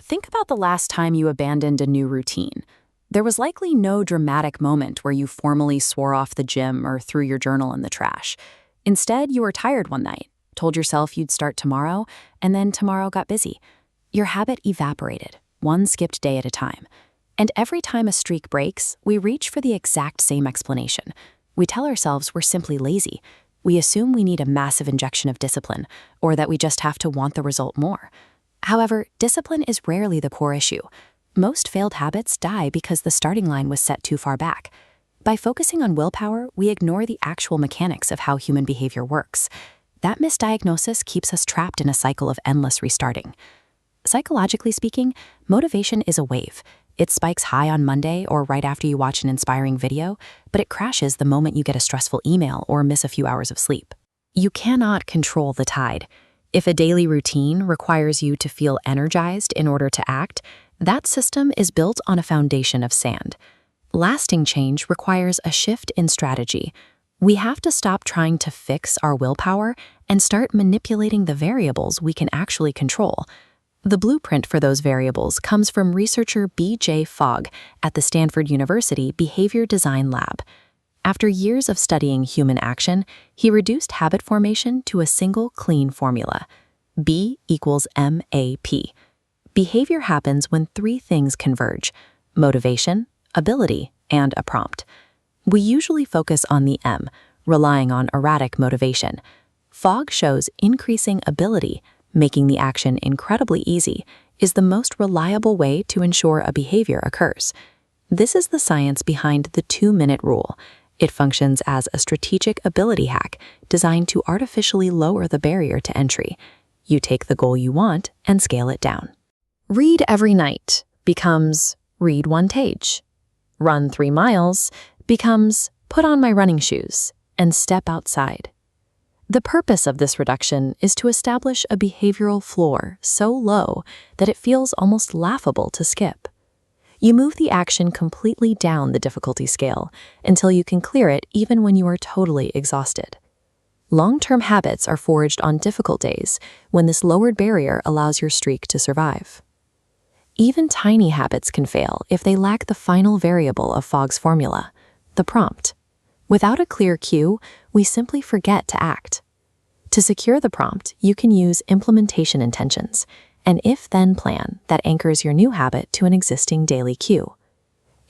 Think about the last time you abandoned a new routine. There was likely no dramatic moment where you formally swore off the gym or threw your journal in the trash. Instead, you were tired one night, told yourself you'd start tomorrow, and then tomorrow got busy. Your habit evaporated, one skipped day at a time. And every time a streak breaks, we reach for the exact same explanation. We tell ourselves we're simply lazy. We assume we need a massive injection of discipline, or that we just have to want the result more. However, discipline is rarely the core issue. Most failed habits die because the starting line was set too far back. By focusing on willpower, we ignore the actual mechanics of how human behavior works. That misdiagnosis keeps us trapped in a cycle of endless restarting. Psychologically speaking, motivation is a wave. It spikes high on Monday or right after you watch an inspiring video, but it crashes the moment you get a stressful email or miss a few hours of sleep. You cannot control the tide. If a daily routine requires you to feel energized in order to act, that system is built on a foundation of sand. Lasting change requires a shift in strategy. We have to stop trying to fix our willpower and start manipulating the variables we can actually control. The blueprint for those variables comes from researcher BJ Fogg at the Stanford University Behavior Design Lab. After years of studying human action, he reduced habit formation to a single clean formula: B equals MAP. Behavior happens when three things converge: motivation, ability, and a prompt. We usually focus on the M, relying on erratic motivation. Fogg shows increasing ability, making the action incredibly easy, is the most reliable way to ensure a behavior occurs. This is the science behind the 2-minute rule. It functions as a strategic ability hack designed to artificially lower the barrier to entry. You take the goal you want and scale it down. Read every night becomes read one page. Run 3 miles becomes put on my running shoes and step outside. The purpose of this reduction is to establish a behavioral floor so low that it feels almost laughable to skip. You move the action completely down the difficulty scale until you can clear it even when you are totally exhausted. Long-term habits are forged on difficult days when this lowered barrier allows your streak to survive. Even tiny habits can fail if they lack the final variable of Fogg's formula, the prompt. Without a clear cue, we simply forget to act. To secure the prompt, you can use implementation intentions, an if-then plan that anchors your new habit to an existing daily cue.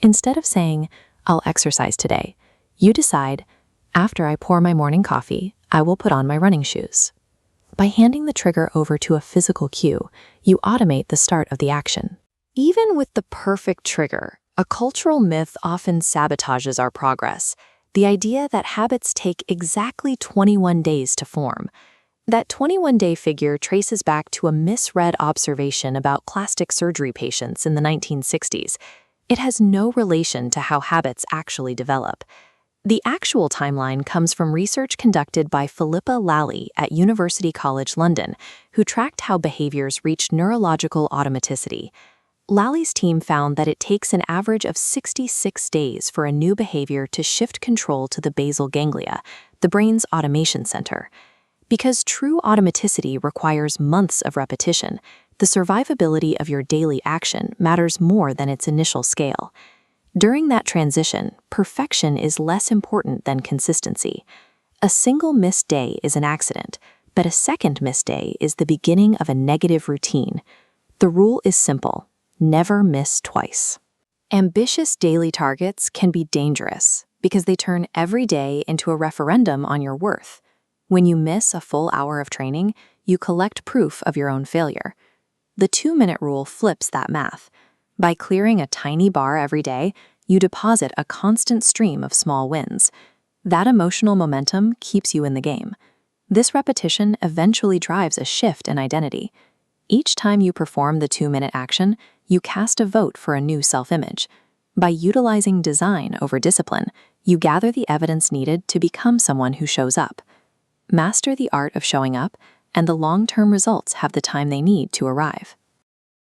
Instead of saying, "I'll exercise today," you decide, "After I pour my morning coffee, I will put on my running shoes." By handing the trigger over to a physical cue, you automate the start of the action. Even with the perfect trigger, a cultural myth often sabotages our progress: the idea that habits take exactly 21 days to form. That 21-day figure traces back to a misread observation about plastic surgery patients in the 1960s. It has no relation to how habits actually develop. The actual timeline comes from research conducted by Phillippa Lally at University College London, who tracked how behaviors reach neurological automaticity. Lally's team found that it takes an average of 66 days for a new behavior to shift control to the basal ganglia, the brain's automation center. Because true automaticity requires months of repetition, the survivability of your daily action matters more than its initial scale. During that transition, perfection is less important than consistency. A single missed day is an accident, but a second missed day is the beginning of a negative routine. The rule is simple: never miss twice. Ambitious daily targets can be dangerous because they turn every day into a referendum on your worth. When you miss a full hour of training, you collect proof of your own failure. The 2-minute rule flips that math. By clearing a tiny bar every day, you deposit a constant stream of small wins. That emotional momentum keeps you in the game. This repetition eventually drives a shift in identity. Each time you perform the 2-minute action, you cast a vote for a new self-image. By utilizing design over discipline, you gather the evidence needed to become someone who shows up. Master the art of showing up, and the long-term results have the time they need to arrive.